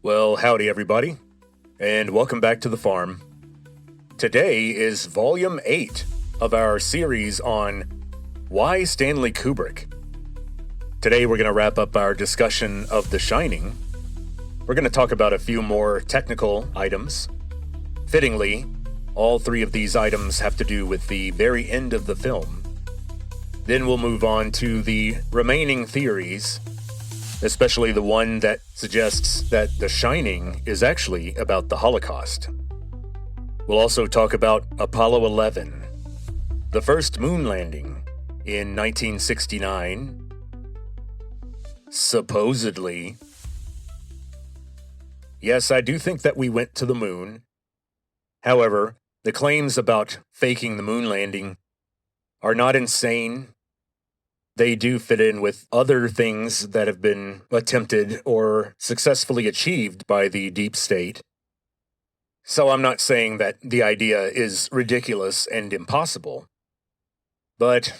Well, howdy everybody, and welcome back to the farm. Today is Volume 8 of our series on Why Stanley Kubrick. Today we're going to wrap up our discussion of The Shining. We're going to talk about a few more technical items. Fittingly, all three of these items have to do with the very end of the film. Then we'll move on to the remaining theories, especially the one that suggests that The Shining is actually about the Holocaust. We'll also talk about Apollo 11, the first moon landing in 1969, supposedly. Yes, I do think that we went to the moon. However, the claims about faking the moon landing are not insane. They do fit in with other things that have been attempted or successfully achieved by the deep state. So I'm not saying that the idea is ridiculous and impossible. But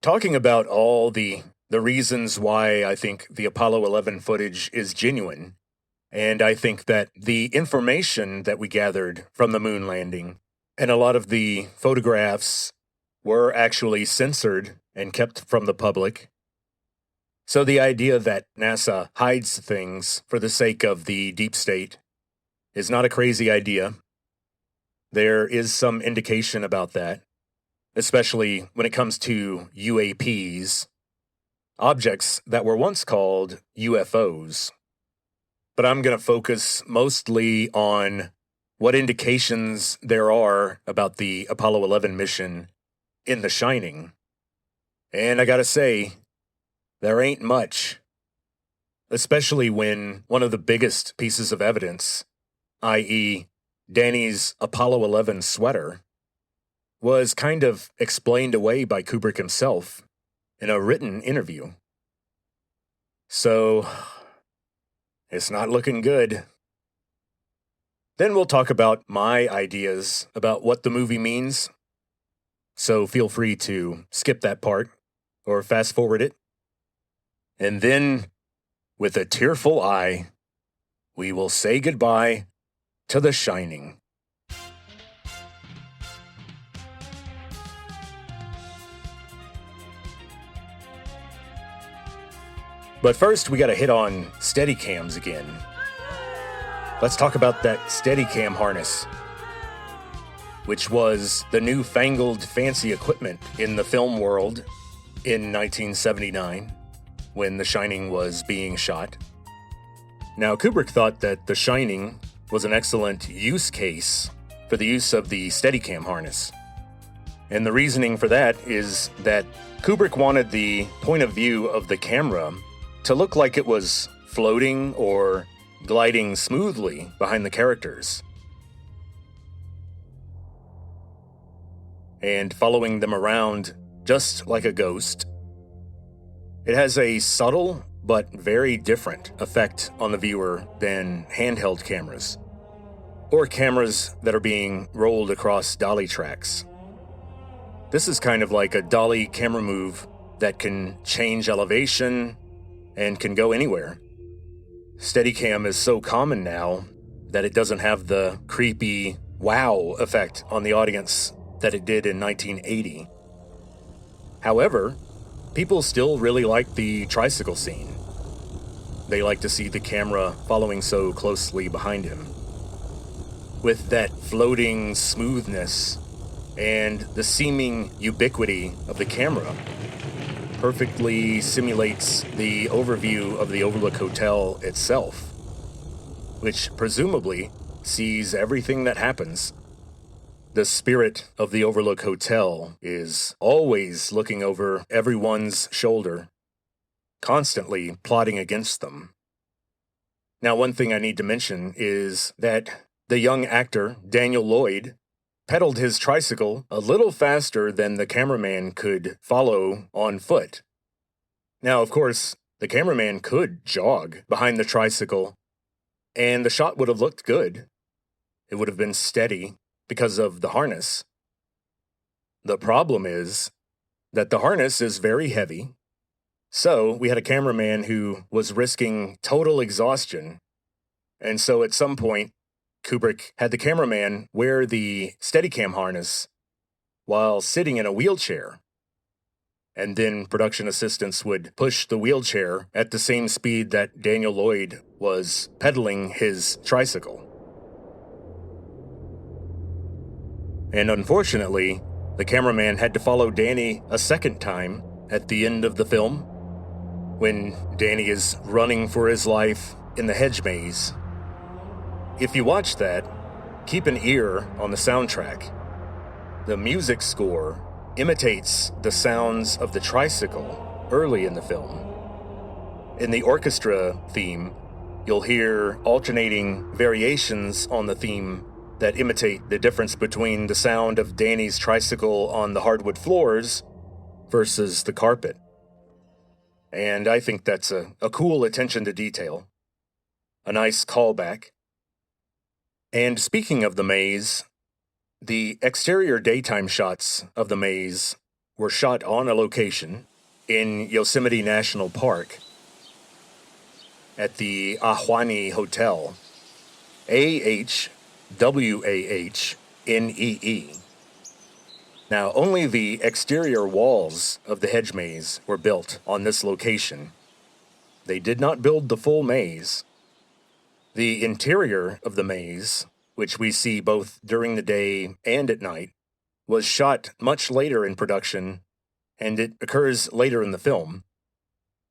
talking about all the reasons why I think the Apollo 11 footage is genuine, and I think that the information that we gathered from the moon landing and a lot of the photographs were actually censored and kept from the public. So the idea that NASA hides things for the sake of the deep state is not a crazy idea. There is some indication about that, especially when it comes to UAPs, objects that were once called UFOs. But I'm going to focus mostly on what indications there are about the Apollo 11 mission in The Shining. And I gotta say, there ain't much. Especially when one of the biggest pieces of evidence, i.e., Danny's Apollo 11 sweater, was kind of explained away by Kubrick himself in a written interview. So, it's not looking good. Then we'll talk about my ideas about what the movie means. So feel free to skip that part or fast forward it. And then, with a tearful eye, we will say goodbye to The Shining. But first, we gotta hit on Steadicams again. Let's talk about that Steadicam harness, which was the newfangled fancy equipment in the film world in 1979, when The Shining was being shot. Now, Kubrick thought that The Shining was an excellent use case for the use of the Steadicam harness. And the reasoning for that is that Kubrick wanted the point of view of the camera to look like it was floating or gliding smoothly behind the characters, and following them around just like a ghost. It has a subtle but very different effect on the viewer than handheld cameras, or cameras that are being rolled across dolly tracks. This is kind of like a dolly camera move that can change elevation and can go anywhere. Steadicam is so common now that it doesn't have the creepy wow effect on the audience that it did in 1980. However, people still really like the tricycle scene. They like to see the camera following so closely behind him, with that floating smoothness and the seeming ubiquity of the camera. Perfectly simulates the overview of the Overlook Hotel itself, which presumably sees everything that happens. The spirit of the Overlook Hotel is always looking over everyone's shoulder, constantly plotting against them. Now, one thing I need to mention is that the young actor, Daniel Lloyd, pedaled his tricycle a little faster than the cameraman could follow on foot. Now, of course, the cameraman could jog behind the tricycle, and the shot would have looked good. It would have been steady because of the harness. The problem is that the harness is very heavy, so we had a cameraman who was risking total exhaustion And so at some point, Kubrick had the cameraman wear the Steadicam harness while sitting in a wheelchair. And then production assistants would push the wheelchair at the same speed that Daniel Lloyd was pedaling his tricycle. And unfortunately, the cameraman had to follow Danny a second time at the end of the film, when Danny is running for his life in the hedge maze. If you watch that, keep an ear on the soundtrack. The music score imitates the sounds of the tricycle early in the film. In the orchestra theme, you'll hear alternating variations on the theme that imitate the difference between the sound of Danny's tricycle on the hardwood floors versus the carpet. And I think that's a cool attention to detail. A nice callback. And speaking of the maze, the exterior daytime shots of the maze were shot on a location in Yosemite National Park at the Ahwahnee Hotel, AHWAHNEE. Now, only the exterior walls of the hedge maze were built on this location. They did not build the full maze. The interior of the maze, which we see both during the day and at night, was shot much later in production, and it occurs later in the film.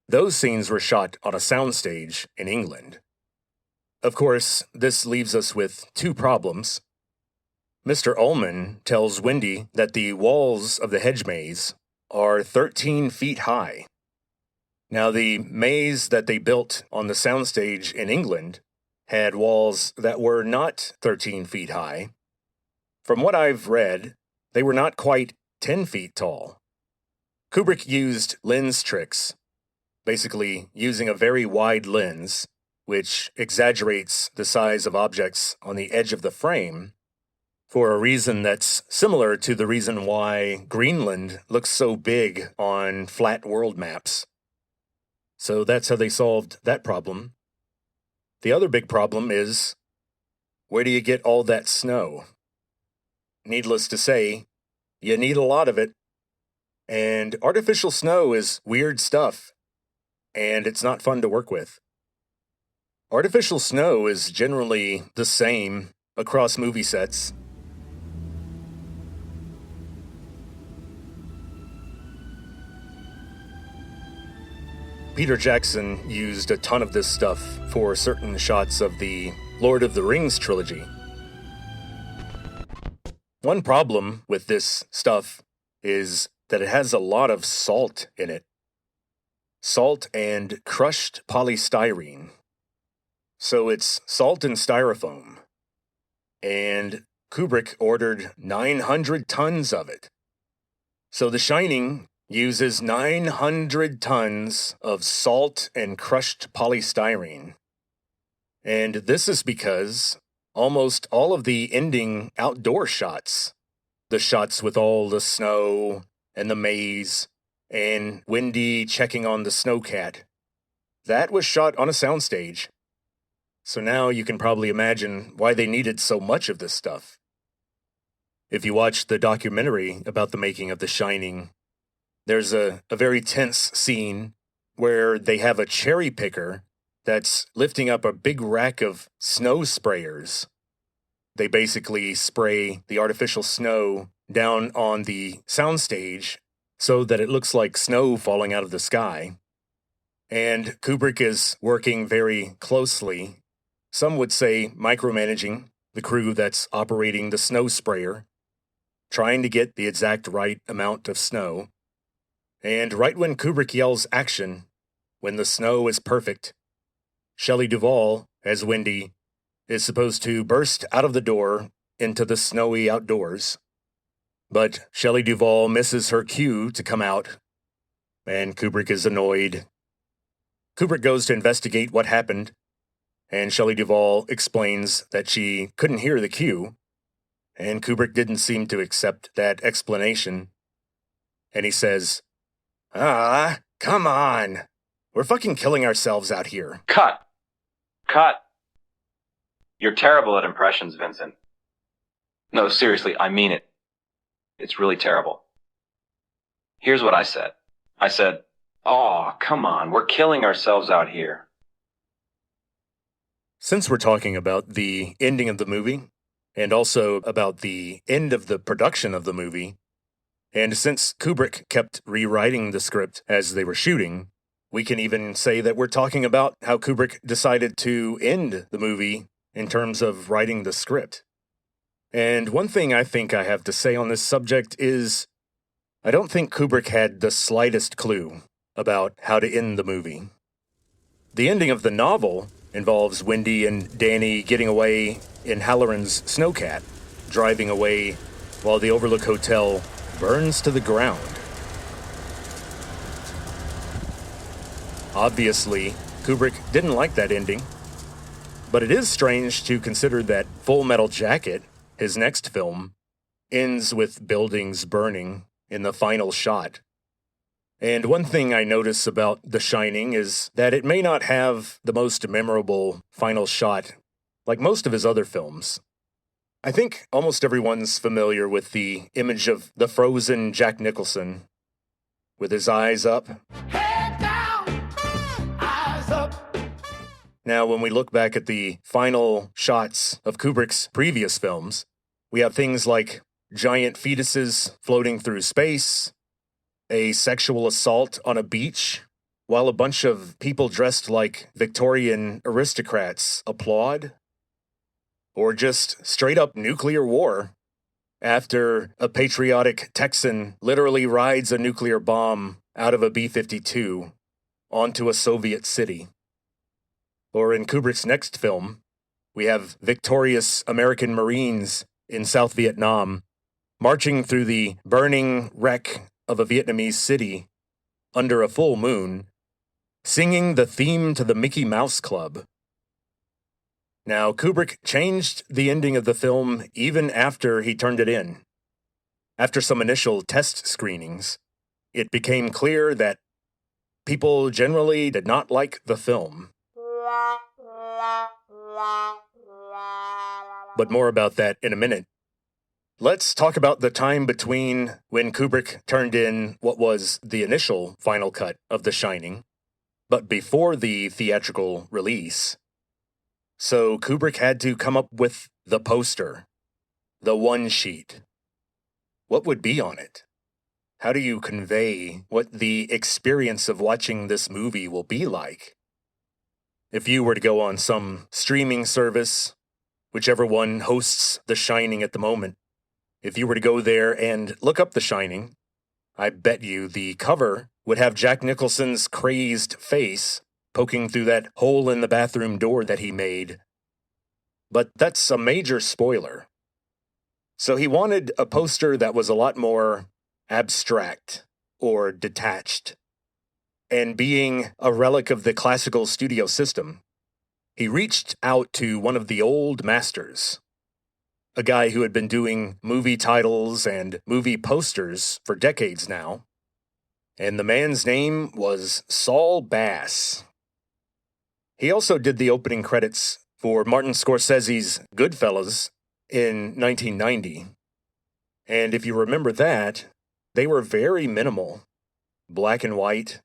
Those scenes were shot on a soundstage in England. Of course, this leaves us with two problems. Mr. Ullman tells Wendy that the walls of the hedge maze are 13 feet high. Now, the maze that they built on the soundstage in England had walls that were not 13 feet high. From what I've read, they were not quite 10 feet tall. Kubrick used lens tricks, basically using a very wide lens, which exaggerates the size of objects on the edge of the frame, for a reason that's similar to the reason why Greenland looks so big on flat world maps. So that's how they solved that problem. The other big problem is, where do you get all that snow? Needless to say, you need a lot of it. And artificial snow is weird stuff, and it's not fun to work with. Artificial snow is generally the same across movie sets. Peter Jackson used a ton of this stuff for certain shots of the Lord of the Rings trilogy. One problem with this stuff is that it has a lot of salt in it. Salt and crushed polystyrene. So it's salt and styrofoam. And Kubrick ordered 900 tons of it. So The Shining uses 900 tons of salt and crushed polystyrene. And this is because almost all of the ending outdoor shots, the shots with all the snow and the maze and Wendy checking on the snowcat, that was shot on a soundstage. So now you can probably imagine why they needed so much of this stuff. If you watch the documentary about the making of The Shining, there's a very tense scene where they have a cherry picker that's lifting up a big rack of snow sprayers. They basically spray the artificial snow down on the soundstage so that it looks like snow falling out of the sky. And Kubrick is working very closely, some would say micromanaging, the crew that's operating the snow sprayer, trying to get the exact right amount of snow. And right when Kubrick yells action, when the snow is perfect, Shelley Duvall, as Wendy, is supposed to burst out of the door into the snowy outdoors. But Shelley Duvall misses her cue to come out, and Kubrick is annoyed. Kubrick goes to investigate what happened, and Shelley Duvall explains that she couldn't hear the cue, and Kubrick didn't seem to accept that explanation. And he says, come on. We're fucking killing ourselves out here. Cut. You're terrible at impressions, Vincent. No, seriously, I mean it. It's really terrible. Here's what I said. I said, "Oh, come on, we're killing ourselves out here." Since we're talking about the ending of the movie, and also about the end of the production of the movie, and since Kubrick kept rewriting the script as they were shooting, we can even say that we're talking about how Kubrick decided to end the movie in terms of writing the script. And one thing I think I have to say on this subject is I don't think Kubrick had the slightest clue about how to end the movie. The ending of the novel involves Wendy and Danny getting away in Halloran's snowcat, driving away while the Overlook Hotel burns to the ground. Obviously, Kubrick didn't like that ending, but it is strange to consider that Full Metal Jacket, his next film, ends with buildings burning in the final shot. And one thing I notice about The Shining is that it may not have the most memorable final shot like most of his other films. I think almost everyone's familiar with the image of the frozen Jack Nicholson with his eyes up. Head down, eyes up. Now, when we look back at the final shots of Kubrick's previous films, we have things like giant fetuses floating through space, a sexual assault on a beach, while a bunch of people dressed like Victorian aristocrats applaud, or just straight-up nuclear war after a patriotic Texan literally rides a nuclear bomb out of a B-52 onto a Soviet city. Or in Kubrick's next film, we have victorious American Marines in South Vietnam marching through the burning wreck of a Vietnamese city under a full moon, singing the theme to the Mickey Mouse Club. Now, Kubrick changed the ending of the film even after he turned it in. After some initial test screenings, it became clear that people generally did not like the film. But more about that in a minute. Let's talk about the time between when Kubrick turned in what was the initial final cut of The Shining, but before the theatrical release. So Kubrick had to come up with the poster, the one sheet. What would be on it? How do you convey what the experience of watching this movie will be like? If you were to go on some streaming service, whichever one hosts The Shining at the moment, if you were to go there and look up The Shining, I bet you the cover would have Jack Nicholson's crazed face poking through that hole in the bathroom door that he made. But that's a major spoiler. So he wanted a poster that was a lot more abstract or detached. And being a relic of the classical studio system, he reached out to one of the old masters, a guy who had been doing movie titles and movie posters for decades now. And the man's name was Saul Bass. He also did the opening credits for Martin Scorsese's Goodfellas in 1990. And if you remember that, they were very minimal, black and white,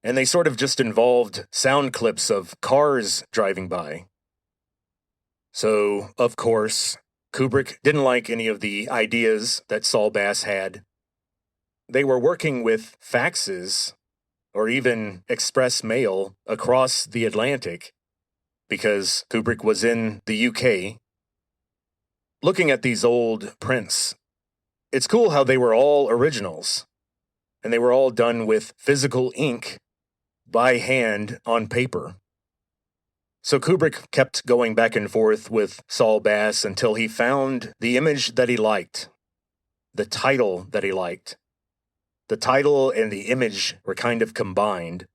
and they sort of just involved sound clips of cars driving by. So, of course, Kubrick didn't like any of the ideas that Saul Bass had. They were working with faxes or even express mail across the Atlantic because Kubrick was in the UK. Looking at these old prints, it's cool how they were all originals, and they were all done with physical ink by hand on paper. So Kubrick kept going back and forth with Saul Bass until he found the image that he liked, the title that he liked. The title and the image were kind of combined.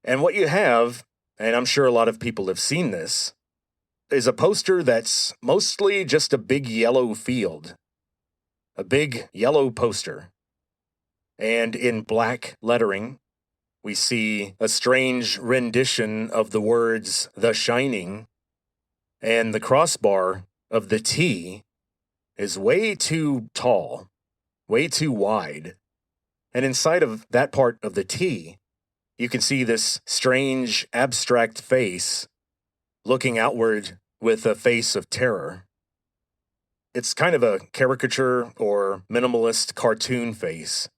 And what you have, and I'm sure a lot of people have seen this, is a poster that's mostly just a big yellow field. A big yellow poster. And in black lettering, we see a strange rendition of the words The Shining And the crossbar of the T is way too tall, way too wide. And inside of that part of the T, you can see this strange, abstract face looking outward with a face of terror. It's kind of a caricature or minimalist cartoon face.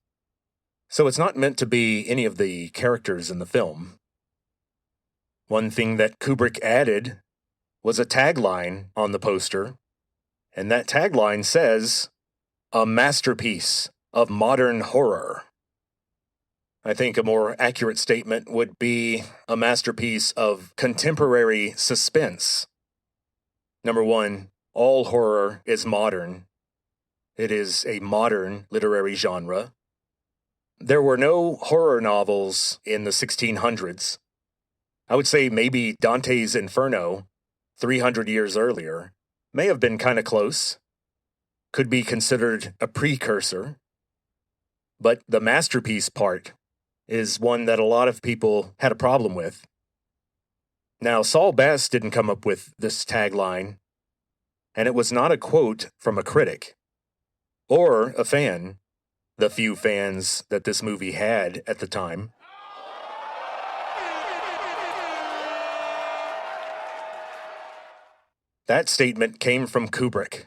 So it's not meant to be any of the characters in the film. One thing that Kubrick added was a tagline on the poster, and that tagline says, "A masterpiece of modern horror." I think a more accurate statement would be a masterpiece of contemporary suspense. Number one, all horror is modern. It is a modern literary genre. There were no horror novels in the 1600s. I would say maybe Dante's Inferno, 300 years earlier, may have been kind of close. Could be considered a precursor. But the masterpiece part is one that a lot of people had a problem with. Now, Saul Bass didn't come up with this tagline, and it was not a quote from a critic or a fan, the few fans that this movie had at the time. That statement came from Kubrick.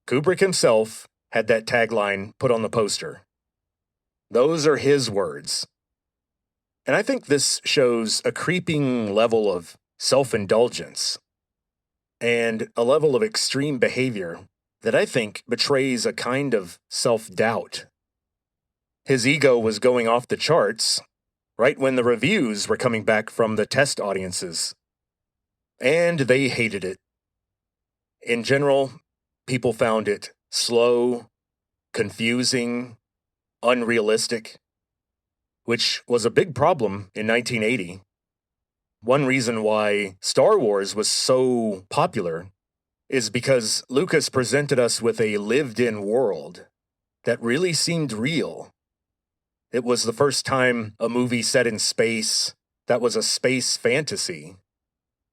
Kubrick himself had that tagline put on the poster. Those are his words. And I think this shows a creeping level of self-indulgence and a level of extreme behavior that I think betrays a kind of self-doubt. His ego was going off the charts right when the reviews were coming back from the test audiences. And they hated it. In general, people found it slow, confusing, unrealistic, which was a big problem in 1980. One reason why Star Wars was so popular is because Lucas presented us with a lived-in world that really seemed real. It was the first time a movie set in space that was a space fantasy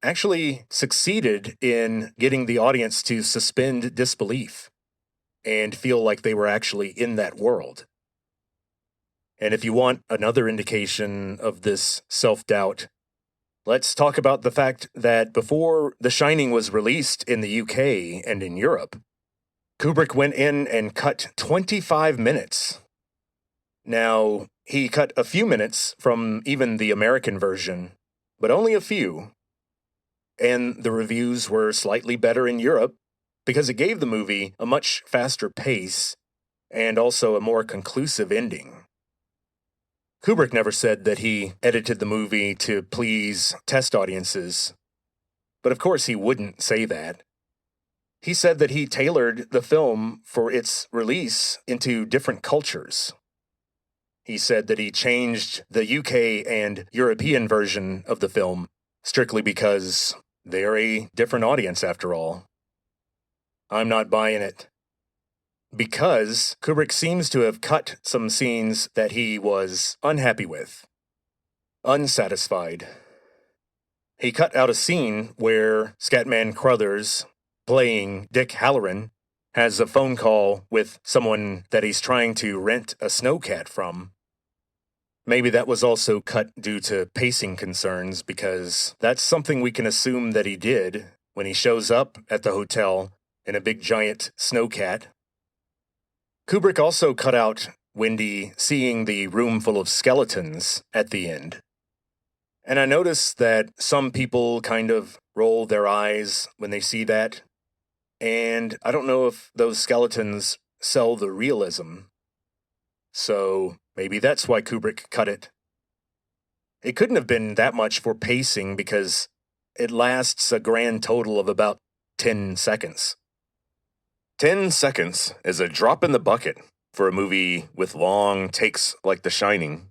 actually succeeded in getting the audience to suspend disbelief and feel like they were actually in that world. And if you want another indication of this self-doubt, let's talk about the fact that before The Shining was released in the UK and in Europe, Kubrick went in and cut 25 minutes. Now, he cut a few minutes from even the American version, but only a few. And the reviews were slightly better in Europe because it gave the movie a much faster pace and also a more conclusive ending. Kubrick never said that he edited the movie to please test audiences, but of course he wouldn't say that. He said that he tailored the film for its release into different cultures. He said that he changed the UK and European version of the film strictly because they're a different audience after all. I'm not buying it. Because Kubrick seems to have cut some scenes that he was unhappy with, unsatisfied. He cut out a scene where Scatman Crothers, playing Dick Halloran, has a phone call with someone that he's trying to rent a snowcat from. Maybe that was also cut due to pacing concerns, because that's something we can assume that he did when he shows up at the hotel in a big giant snowcat. Kubrick also cut out Wendy seeing the room full of skeletons at the end. And I noticed that some people kind of roll their eyes when they see that. And I don't know if those skeletons sell the realism. So maybe that's why Kubrick cut it. It couldn't have been that much for pacing because it lasts a grand total of about 10 seconds. 10 seconds is a drop in the bucket for a movie with long takes like The Shining.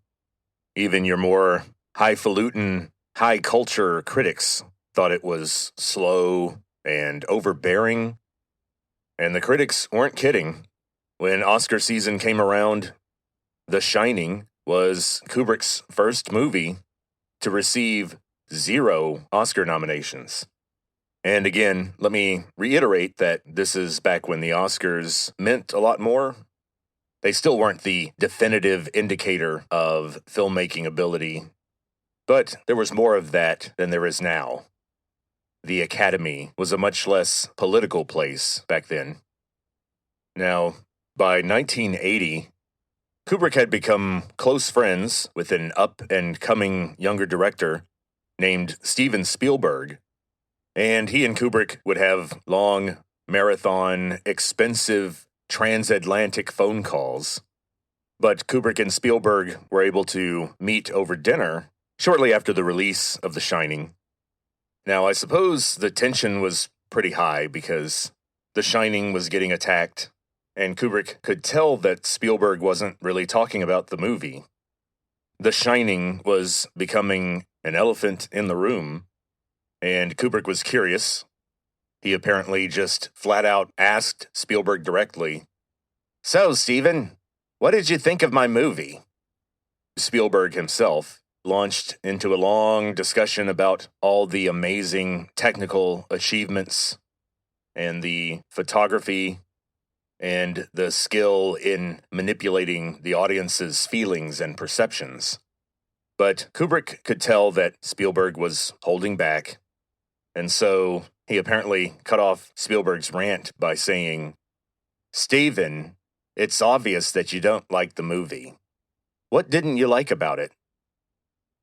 Even your more highfalutin, high-culture critics thought it was slow and overbearing. And the critics weren't kidding. When Oscar season came around, The Shining was Kubrick's first movie to receive 0 Oscar nominations. And again, let me reiterate that this is back when the Oscars meant a lot more. They still weren't the definitive indicator of filmmaking ability, but there was more of that than there is now. The Academy was a much less political place back then. Now, by 1980, Kubrick had become close friends with an up-and-coming younger director named Steven Spielberg, and he and Kubrick would have long, marathon, expensive, transatlantic phone calls. But Kubrick and Spielberg were able to meet over dinner shortly after the release of The Shining. Now, I suppose the tension was pretty high because The Shining was getting attacked, and Kubrick could tell that Spielberg wasn't really talking about the movie. The Shining was becoming an elephant in the room, and Kubrick was curious. He apparently just flat out asked Spielberg directly, "So, Steven, what did you think of my movie?" Spielberg himself launched into a long discussion about all the amazing technical achievements and the photography and the skill in manipulating the audience's feelings and perceptions. But Kubrick could tell that Spielberg was holding back, and so he apparently cut off Spielberg's rant by saying, "Steven, it's obvious that you don't like the movie. What didn't you like about it?"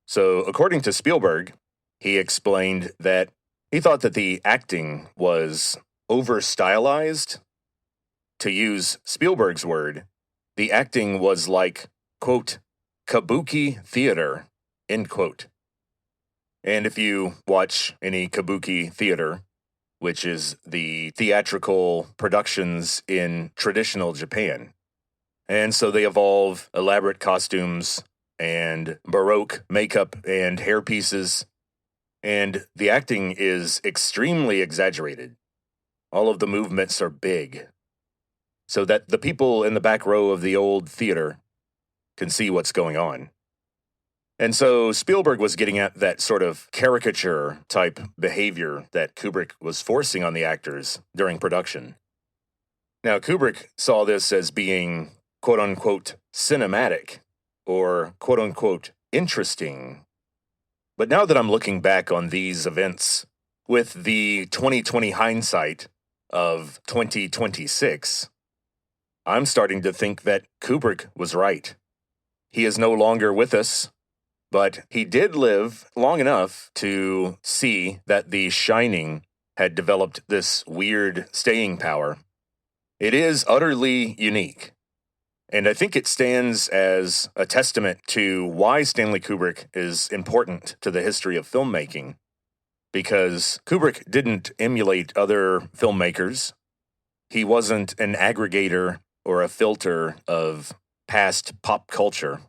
So, according to Spielberg, he explained that he thought that the acting was over-stylized. To use Spielberg's word, the acting was like, quote, kabuki theater, end quote. And if you watch any kabuki theater, which is the theatrical productions in traditional Japan, and so they involve elaborate costumes and Baroque makeup and hairpieces, and the acting is extremely exaggerated. All of the movements are big, so that the people in the back row of the old theater can see what's going on. And so Spielberg was getting at that sort of caricature type behavior that Kubrick was forcing on the actors during production. Now, Kubrick saw this as being quote-unquote cinematic or quote-unquote interesting. But now that I'm looking back on these events with the 2020 hindsight of 2026, I'm starting to think that Kubrick was right. He is no longer with us, but he did live long enough to see that The Shining had developed this weird staying power. It is utterly unique, and I think it stands as a testament to why Stanley Kubrick is important to the history of filmmaking, because Kubrick didn't emulate other filmmakers. He wasn't an aggregator or a filter of past pop culture.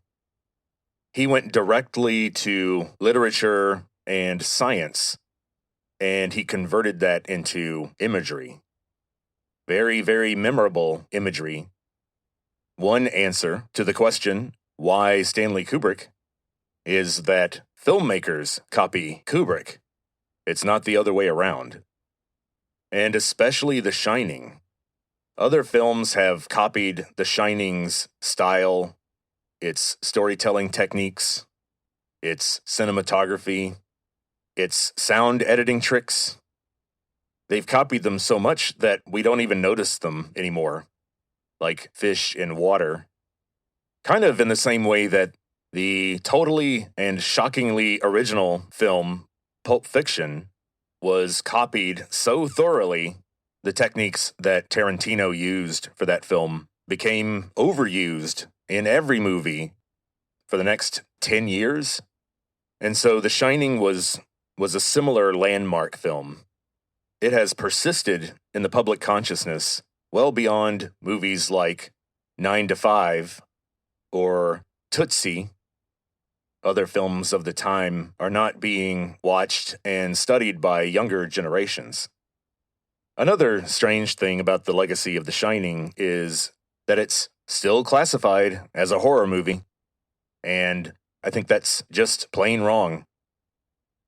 He went directly to literature and science, and he converted that into imagery. Very, very memorable imagery. One answer to the question, why Stanley Kubrick, is that filmmakers copy Kubrick. It's not the other way around. And especially The Shining. Other films have copied The Shining's style, its storytelling techniques, its cinematography, its sound editing tricks. They've copied them so much that we don't even notice them anymore, like fish in water. Kind of in the same way that the totally and shockingly original film Pulp Fiction was copied so thoroughly, the techniques that Tarantino used for that film became overused in every movie for the next 10 years. And so The Shining was a similar landmark film. It has persisted in the public consciousness well beyond movies like 9 to 5 or Tootsie. Other films of the time are not being watched and studied by younger generations. Another strange thing about the legacy of The Shining is that it's still classified as a horror movie, and I think that's just plain wrong.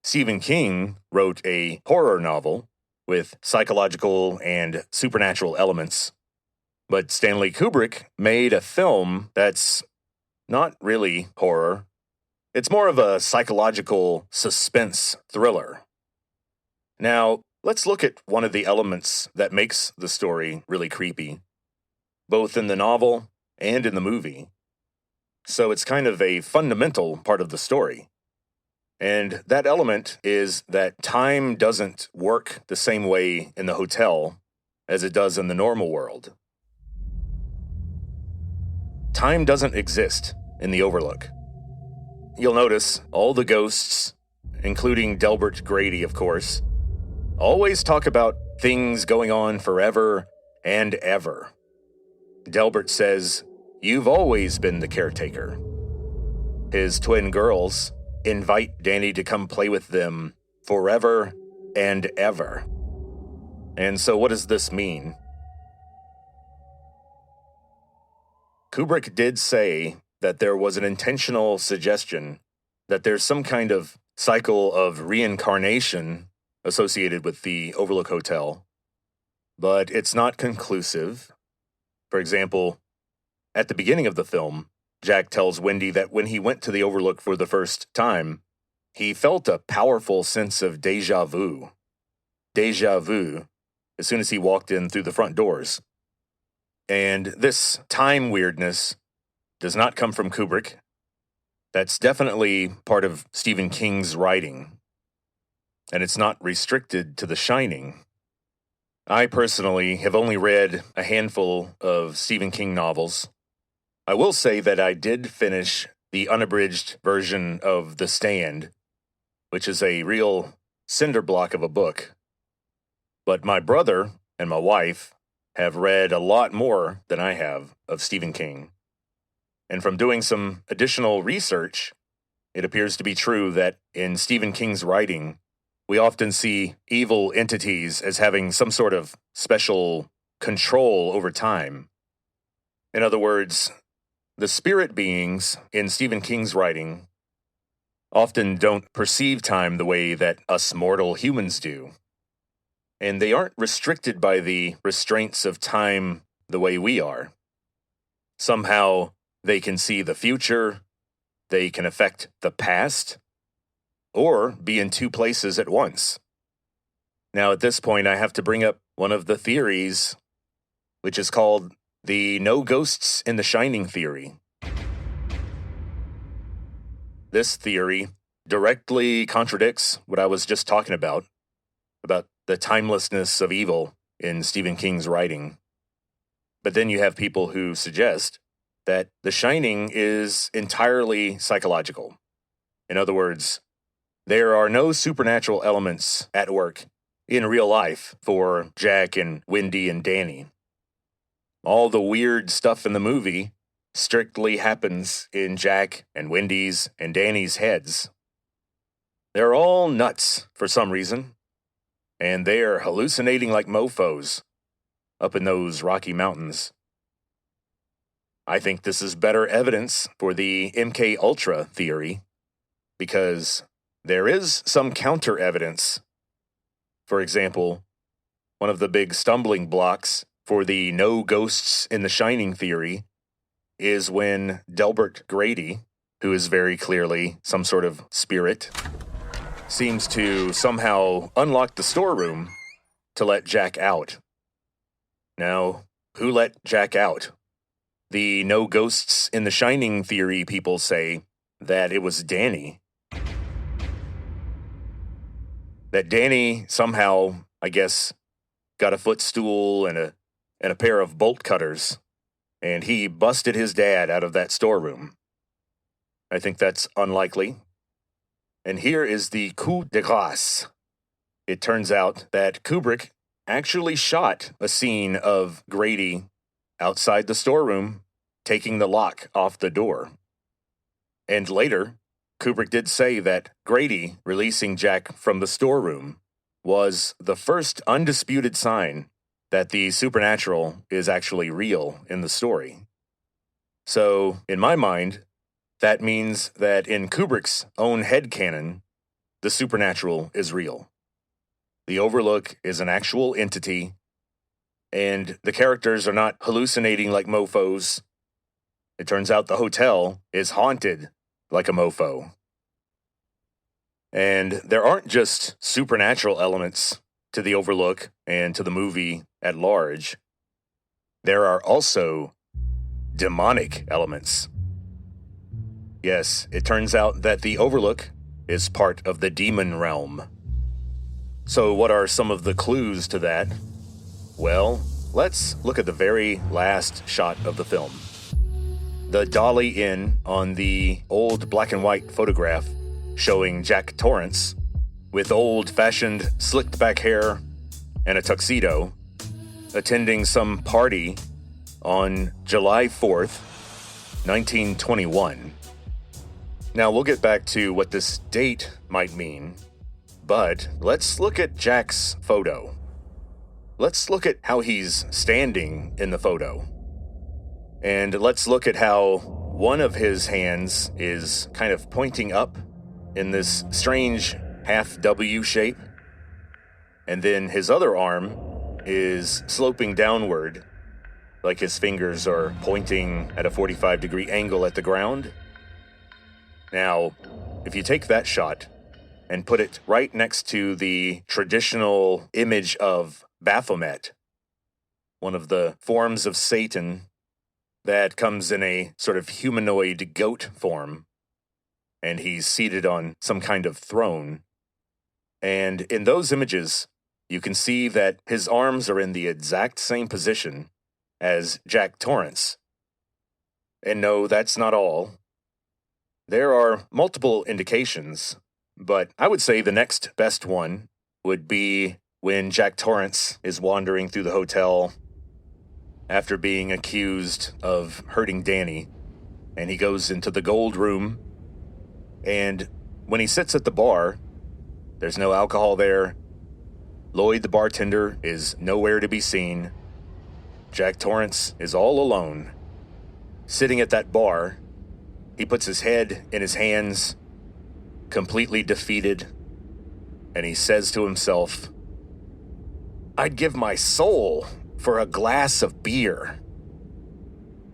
Stephen King wrote a horror novel, with psychological and supernatural elements. But Stanley Kubrick made a film that's not really horror. It's more of a psychological suspense thriller. Now, let's look at one of the elements that makes the story really creepy, both in the novel and in the movie. So it's kind of a fundamental part of the story. And that element is that time doesn't work the same way in the hotel as it does in the normal world. Time doesn't exist in the Overlook. You'll notice all the ghosts, including Delbert Grady, of course, always talk about things going on forever and ever. Delbert says, "You've always been the caretaker." His twin girls invite Danny to come play with them forever and ever. And so what does this mean? Kubrick did say that there was an intentional suggestion that there's some kind of cycle of reincarnation associated with the Overlook Hotel, but it's not conclusive. For example, at the beginning of the film, Jack tells Wendy that when he went to the Overlook for the first time, he felt a powerful sense of déjà vu. Déjà vu, as soon as he walked in through the front doors. And this time weirdness does not come from Kubrick. That's definitely part of Stephen King's writing. And it's not restricted to The Shining. I personally have only read a handful of Stephen King novels. I will say that I did finish the unabridged version of The Stand, which is a real cinder block of a book. But my brother and my wife have read a lot more than I have of Stephen King. And from doing some additional research, it appears to be true that in Stephen King's writing, we often see evil entities as having some sort of special control over time. In other words, the spirit beings in Stephen King's writing often don't perceive time the way that us mortal humans do. And they aren't restricted by the restraints of time the way we are. Somehow, they can see the future, they can affect the past, or be in two places at once. Now, at this point, I have to bring up one of the theories, which is called the no ghosts in the Shining theory. This theory directly contradicts what I was just talking about the timelessness of evil in Stephen King's writing. But then you have people who suggest that The Shining is entirely psychological. In other words, there are no supernatural elements at work in real life for Jack and Wendy and Danny. All the weird stuff in the movie strictly happens in Jack and Wendy's and Danny's heads. They're all nuts for some reason, and they are hallucinating like mofos up in those Rocky Mountains. I think this is better evidence for the MK Ultra theory, because there is some counter evidence. For example, one of the big stumbling blocks for the no ghosts in the Shining theory is when Delbert Grady, who is very clearly some sort of spirit, seems to somehow unlock the storeroom to let Jack out. Now, who let Jack out? The no ghosts in the Shining theory people say that it was Danny. That Danny somehow, I guess, got a footstool and a pair of bolt cutters, and he busted his dad out of that storeroom. I think that's unlikely. And here is the coup de grace. It turns out that Kubrick actually shot a scene of Grady outside the storeroom taking the lock off the door. And later, Kubrick did say that Grady releasing Jack from the storeroom was the first undisputed sign that the supernatural is actually real in the story. So, in my mind, that means that in Kubrick's own headcanon, the supernatural is real. the Overlook is an actual entity, and the characters are not hallucinating like mofos. It turns out the hotel is haunted like a mofo. And there aren't just supernatural elements to the Overlook and to the movie at large. There are also demonic elements. Yes, it turns out that the Overlook is part of the demon realm. So what are some of the clues to that? Well, let's look at the very last shot of the film. The Dolly Inn on the old black and white photograph showing Jack Torrance with old-fashioned slicked-back hair and a tuxedo attending some party on July 4th, 1921. Now, we'll get back to what this date might mean, but let's look at Jack's photo. Let's look at how he's standing in the photo. And let's look at how one of his hands is kind of pointing up in this strange half W shape. And then his other arm is sloping downward, like his fingers are pointing at a 45-degree angle at the ground. Now, if you take that shot and put it right next to the traditional image of Baphomet, one of the forms of Satan that comes in a sort of humanoid goat form, and he's seated on some kind of throne. And in those images, you can see that his arms are in the exact same position as Jack Torrance. And no, that's not all. There are multiple indications, but I would say the next best one would be when Jack Torrance is wandering through the hotel after being accused of hurting Danny, and he goes into the gold room, and when he sits at the bar, there's no alcohol there. Lloyd, the bartender, is nowhere to be seen. Jack Torrance is all alone. Sitting at that bar, he puts his head in his hands, completely defeated, and he says to himself, "I'd give my soul for a glass of beer."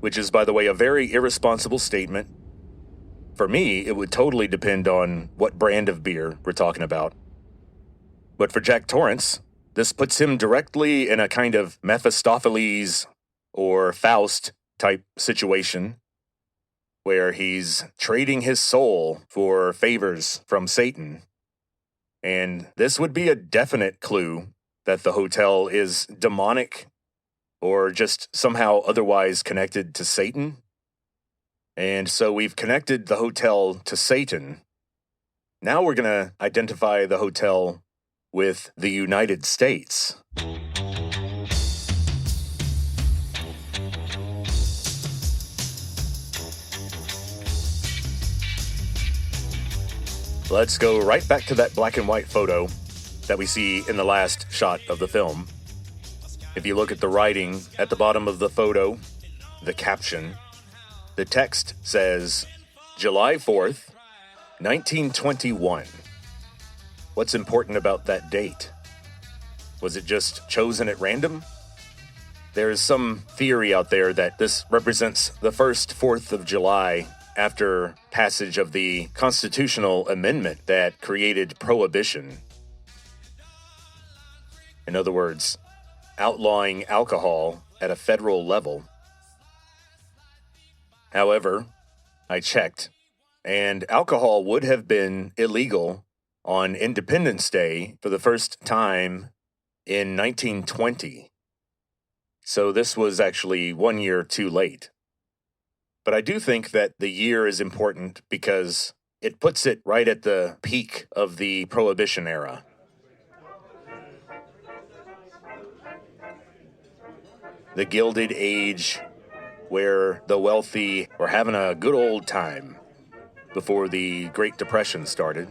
Which is, by the way, a very irresponsible statement. For me, it would totally depend on what brand of beer we're talking about. But for Jack Torrance, this puts him directly in a kind of Mephistopheles or Faust type situation, where he's trading his soul for favors from Satan. And this would be a definite clue that the hotel is demonic or just somehow otherwise connected to Satan. And so we've connected the hotel to Satan. Now we're going to identify the hotel with the United States. Let's go right back to that black and white photo that we see in the last shot of the film. If you look at the writing at the bottom of the photo, the caption, the text says, July 4th, 1921. What's important about that date? Was it just chosen at random? There is some theory out there that this represents the first 4th of July after passage of the constitutional amendment that created prohibition. In other words, outlawing alcohol at a federal level. However, I checked, and alcohol would have been illegal on Independence Day for the first time in 1920. So this was actually 1 year too late. But I do think that the year is important because it puts it right at the peak of the Prohibition era. The Gilded Age, where the wealthy were having a good old time before the Great Depression started.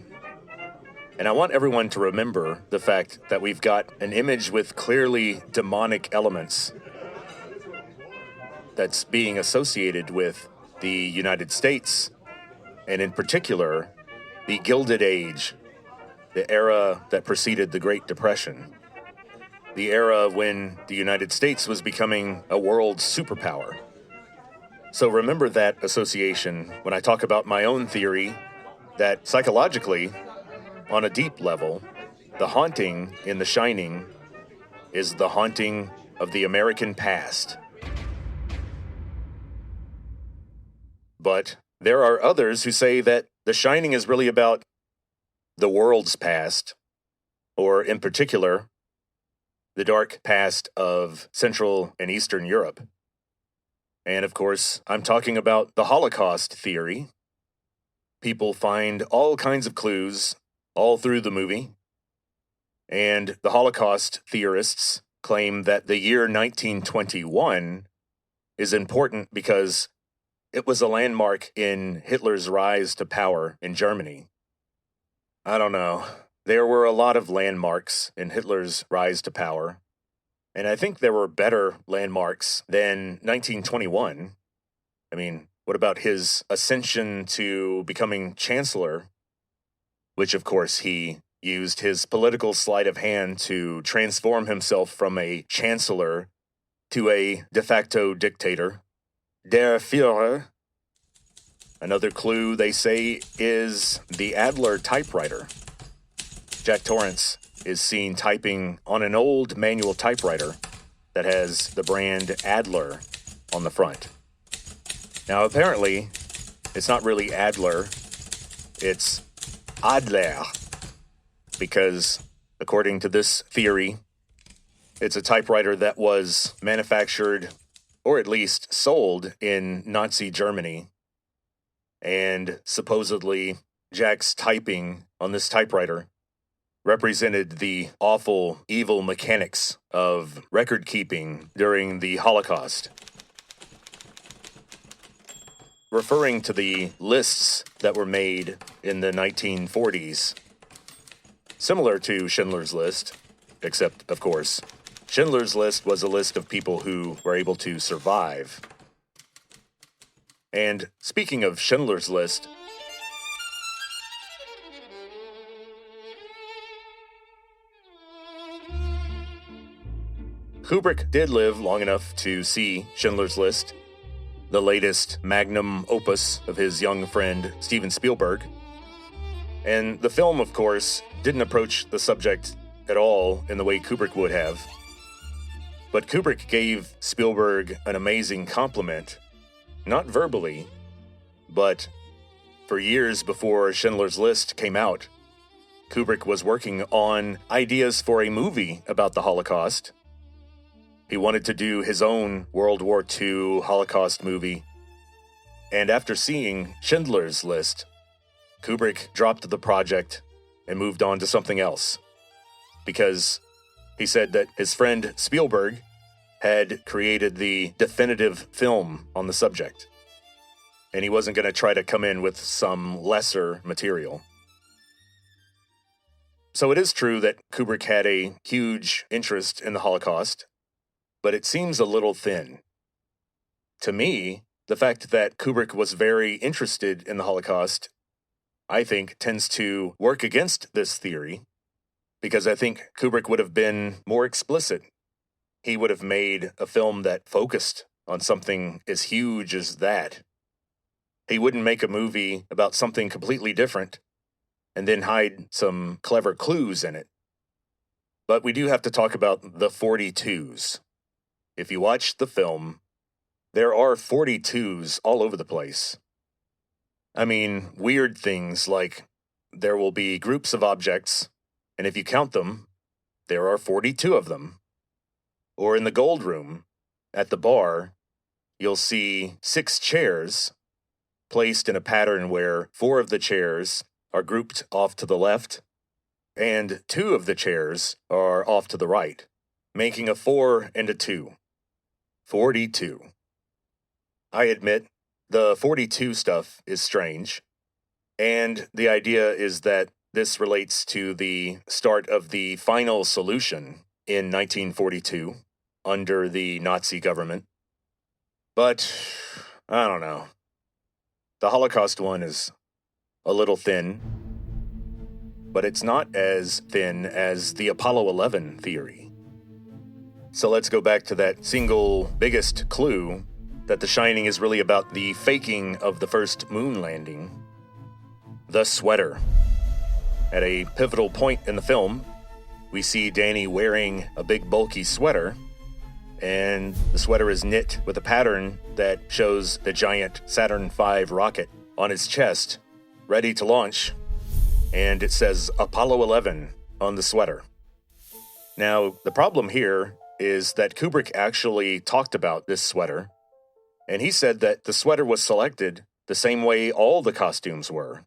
And I want everyone to remember the fact that we've got an image with clearly demonic elements that's being associated with the United States, and in particular, the Gilded Age, the era that preceded the Great Depression, the era when the United States was becoming a world superpower. So remember that association when I talk about my own theory that psychologically, on a deep level, the haunting in The Shining is the haunting of the American past. But there are others who say that The Shining is really about the world's past, or in particular, the dark past of Central and Eastern Europe. And of course, I'm talking about the Holocaust theory. People find all kinds of clues all through the movie. And the Holocaust theorists claim that the year 1921 is important because it was a landmark in Hitler's rise to power in Germany. I don't know. There were a lot of landmarks in Hitler's rise to power, and I think there were better landmarks than 1921. I mean, what about his ascension to becoming chancellor, which of course he used his political sleight of hand to transform himself from a chancellor to a de facto dictator, Der Führer. Another clue, they say, is the Adler typewriter. Jack Torrance is seen typing on an old manual typewriter that has the brand Adler on the front. Now, apparently, it's not really Adler, it's Adler, because according to this theory, it's a typewriter that was manufactured, or at least sold, in Nazi Germany. And supposedly, Jack's typing on this typewriter represented the awful, evil mechanics of record keeping during the Holocaust. Referring to the lists that were made in the 1940s, similar to Schindler's List, except, of course, Schindler's List was a list of people who were able to survive. And speaking of Schindler's List, Kubrick did live long enough to see Schindler's List, the latest magnum opus of his young friend Steven Spielberg. And the film, of course, didn't approach the subject at all in the way Kubrick would have. But Kubrick gave Spielberg an amazing compliment, not verbally, but for years before Schindler's List came out, Kubrick was working on ideas for a movie about the Holocaust. He wanted to do his own World War II Holocaust movie. And after seeing Schindler's List, Kubrick dropped the project and moved on to something else. Because he said that his friend Spielberg had created the definitive film on the subject. And he wasn't going to try to come in with some lesser material. So it is true that Kubrick had a huge interest in the Holocaust, but it seems a little thin. To me, the fact that Kubrick was very interested in the Holocaust, I think, tends to work against this theory, because I think Kubrick would have been more explicit. He would have made a film that focused on something as huge as that. He wouldn't make a movie about something completely different and then hide some clever clues in it. But we do have to talk about the 42s. If you watch the film, there are 42s all over the place. I mean, weird things like there will be groups of objects, and if you count them, there are 42 of them. Or in the gold room, at the bar, you'll see 6 chairs placed in a pattern where 4 of the chairs are grouped off to the left, and 2 of the chairs are off to the right, making a 4 and a 2. 42. I admit, the 42 stuff is strange, and the idea is that this relates to the start of the final solution in 1942 under the Nazi government. But, I don't know. The Holocaust one is a little thin. but it's not as thin as the Apollo 11 theory. So let's go back to that single biggest clue that The Shining is really about the faking of the first moon landing. The sweater. At a pivotal point in the film, we see Danny wearing a big bulky sweater, and the sweater is knit with a pattern that shows the giant Saturn V rocket on his chest, ready to launch, and it says Apollo 11 on the sweater. Now, the problem here is that Kubrick actually talked about this sweater, and he said that the sweater was selected the same way all the costumes were,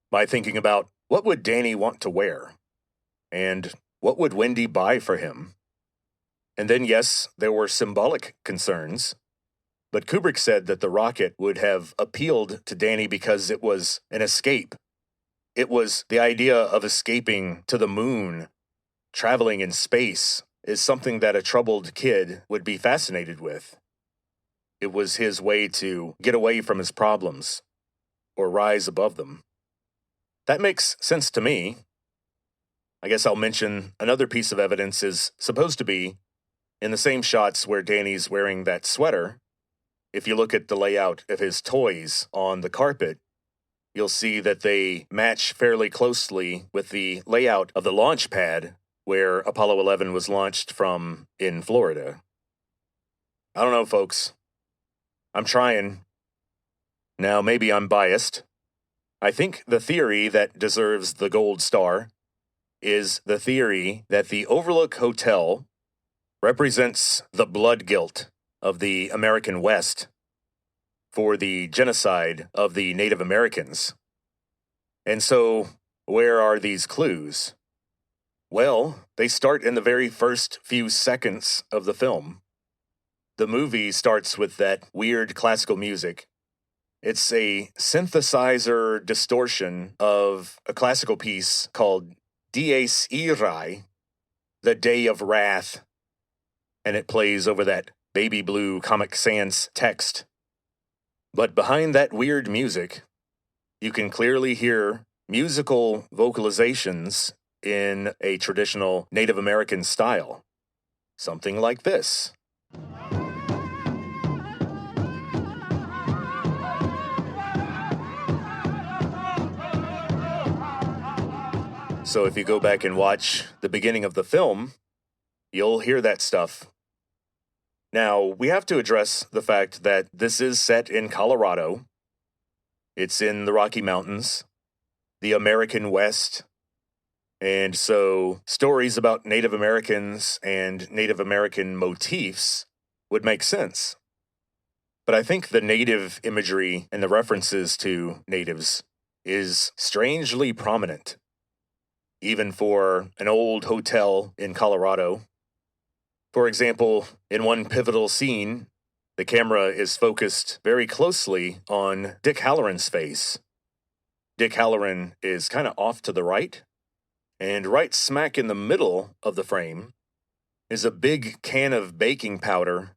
by thinking about what would Danny want to wear, and what would Wendy buy for him. And then, yes, there were symbolic concerns, but Kubrick said that the rocket would have appealed to Danny because it was an escape. It was the idea of escaping to the moon. Traveling in space is something that a troubled kid would be fascinated with. It was his way to get away from his problems, or rise above them. That makes sense to me. I guess I'll mention another piece of evidence is supposed to be in the same shots where Danny's wearing that sweater. If you look at the layout of his toys on the carpet, you'll see that they match fairly closely with the layout of the launch pad where Apollo 11 was launched from in Florida. I don't know, folks. I'm trying. Now, maybe I'm biased. I think the theory that deserves the gold star is the theory that the Overlook Hotel represents the blood guilt of the American West for the genocide of the Native Americans. And so, where are these clues? Well, they start in the very first few seconds of the film. The movie starts with that weird classical music. It's a synthesizer distortion of a classical piece called Dies Irae, The Day of Wrath, and it plays over that baby blue Comic Sans text. But behind that weird music, you can clearly hear musical vocalizations in a traditional Native American style. Something like this. So if you go back and watch the beginning of the film, you'll hear that stuff. Now, we have to address the fact that this is set in Colorado. It's in the Rocky Mountains, the American West. And so stories about Native Americans and Native American motifs would make sense. But I think the native imagery and the references to natives is strangely prominent, even for an old hotel in Colorado. For example, in one pivotal scene, the camera is focused very closely on Dick Halloran's face. Dick Halloran is kind of off to the right, and right smack in the middle of the frame is a big can of baking powder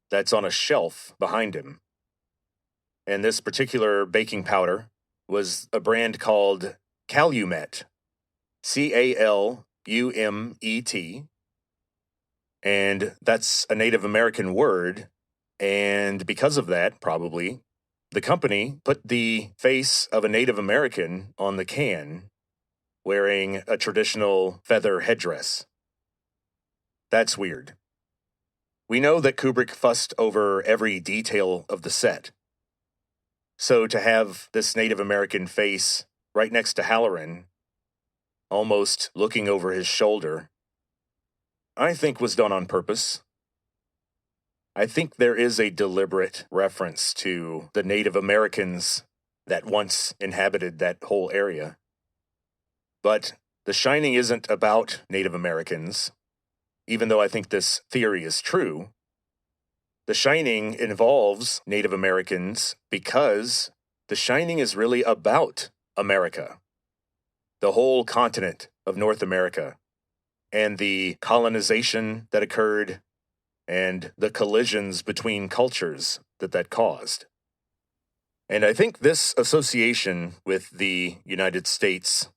that's on a shelf behind him. And this particular baking powder was a brand called Calumet, Calumet, and that's a Native American word, and because of that, probably, the company put the face of a Native American on the can, wearing a traditional feather headdress. That's weird. We know that Kubrick fussed over every detail of the set. So to have this Native American face right next to Halloran, almost looking over his shoulder, I think was done on purpose. I think there is a deliberate reference to the Native Americans that once inhabited that whole area. But The Shining isn't about Native Americans, even though I think this theory is true. The Shining involves Native Americans because The Shining is really about America, the whole continent of North America, and the colonization that occurred, and the collisions between cultures that caused. And I think this association with the United States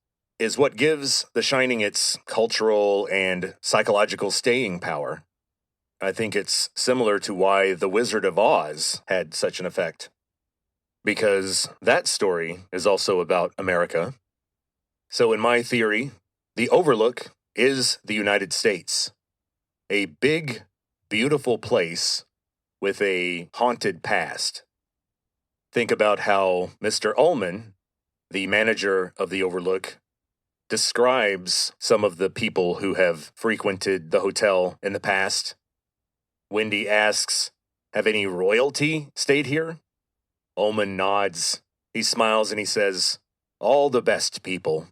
is what gives The Shining its cultural and psychological staying power. I think it's similar to why The Wizard of Oz had such an effect, because that story is also about America. So in my theory, the Overlook is the United States, a big, beautiful place with a haunted past. Think about how Mr. Ullman, the manager of the Overlook, describes some of the people who have frequented the hotel in the past. Wendy asks, "Have any royalty stayed here?" Ullman nods. He smiles and he says, "All the best people."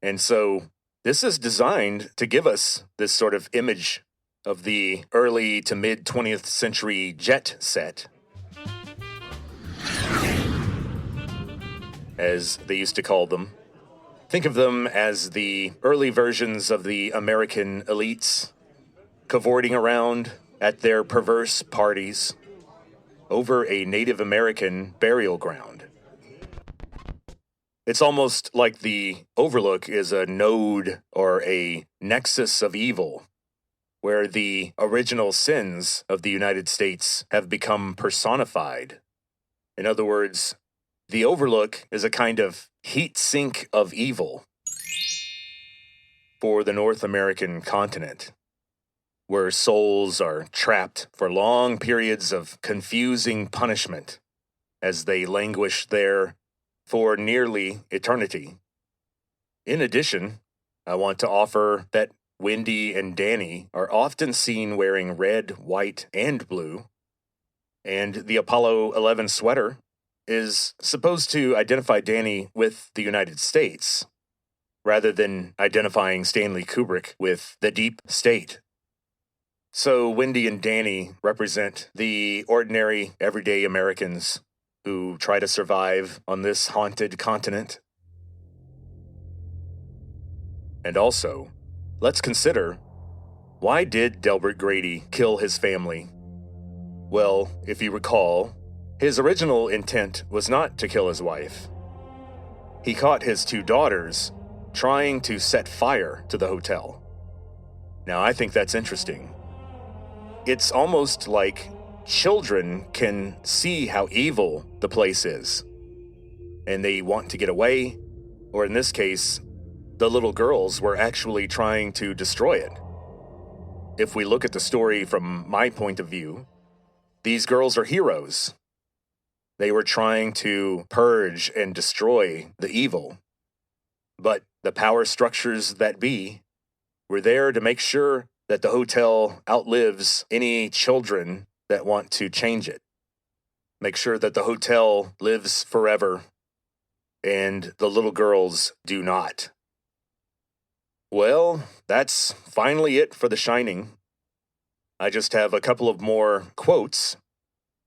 And so this is designed to give us this sort of image of the early to mid 20th century jet set, as they used to call them. Think of them as the early versions of the American elites, cavorting around at their perverse parties over a Native American burial ground. It's almost like the Overlook is a node or a nexus of evil, where the original sins of the United States have become personified. In other words, the Overlook is a kind of heat sink of evil for the North American continent, where souls are trapped for long periods of confusing punishment as they languish there for nearly eternity. In addition, I want to offer that Wendy and Danny are often seen wearing red, white, and blue, and the Apollo 11 sweater is supposed to identify Danny with the United States, rather than identifying Stanley Kubrick with the deep state. So Wendy and Danny represent the ordinary, everyday Americans who try to survive on this haunted continent. And also, let's consider, why did Delbert Grady kill his family? Well, if you recall, his original intent was not to kill his wife. He caught his two daughters trying to set fire to the hotel. Now, I think that's interesting. It's almost like children can see how evil the place is, and they want to get away, or in this case, the little girls were actually trying to destroy it. If we look at the story from my point of view, these girls are heroes. They were trying to purge and destroy the evil, but the power structures that be were there to make sure that the hotel outlives any children that want to change it. Make sure that the hotel lives forever and the little girls do not. Well, that's finally it for The Shining. I just have a couple of more quotes,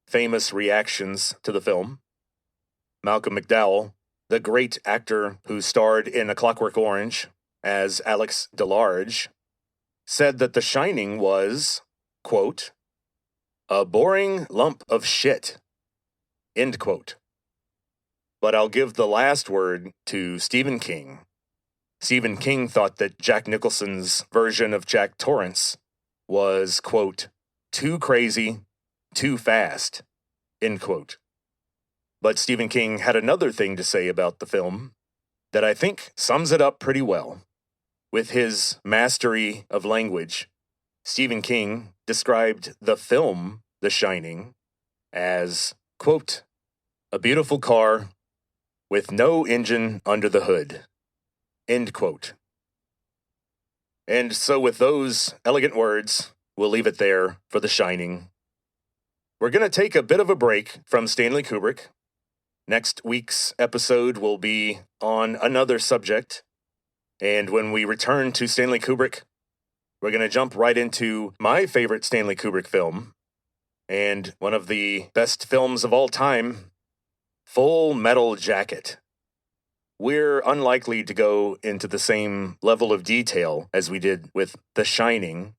famous reactions to the film. Malcolm McDowell, the great actor who starred in A Clockwork Orange as Alex DeLarge, said that The Shining was, quote, "a boring lump of shit," end quote. But I'll give the last word to Stephen King. Stephen King thought that Jack Nicholson's version of Jack Torrance was, quote, "too crazy, too fast," end quote. But Stephen King had another thing to say about the film that I think sums it up pretty well. With his mastery of language, Stephen King described the film The Shining as, quote, "a beautiful car with no engine under the hood," end quote. And so with those elegant words, we'll leave it there for The Shining. We're going to take a bit of a break from Stanley Kubrick. Next week's episode will be on another subject. And when we return to Stanley Kubrick, we're going to jump right into my favorite Stanley Kubrick film, and one of the best films of all time, Full Metal Jacket. We're unlikely to go into the same level of detail as we did with The Shining.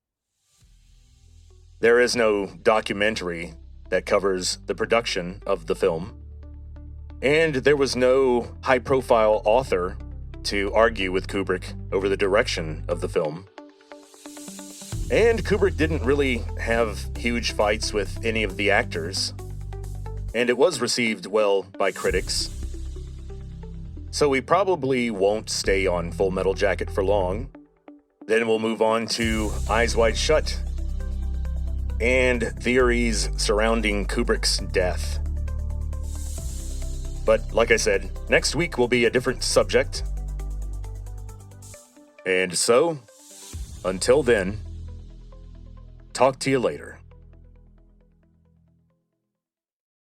There is no documentary that covers the production of the film, and there was no high-profile author to argue with Kubrick over the direction of the film. And Kubrick didn't really have huge fights with any of the actors, and it was received well by critics. So we probably won't stay on Full Metal Jacket for long. Then we'll move on to Eyes Wide Shut and theories surrounding Kubrick's death. But like I said, next week will be a different subject. And so, until then, talk to you later.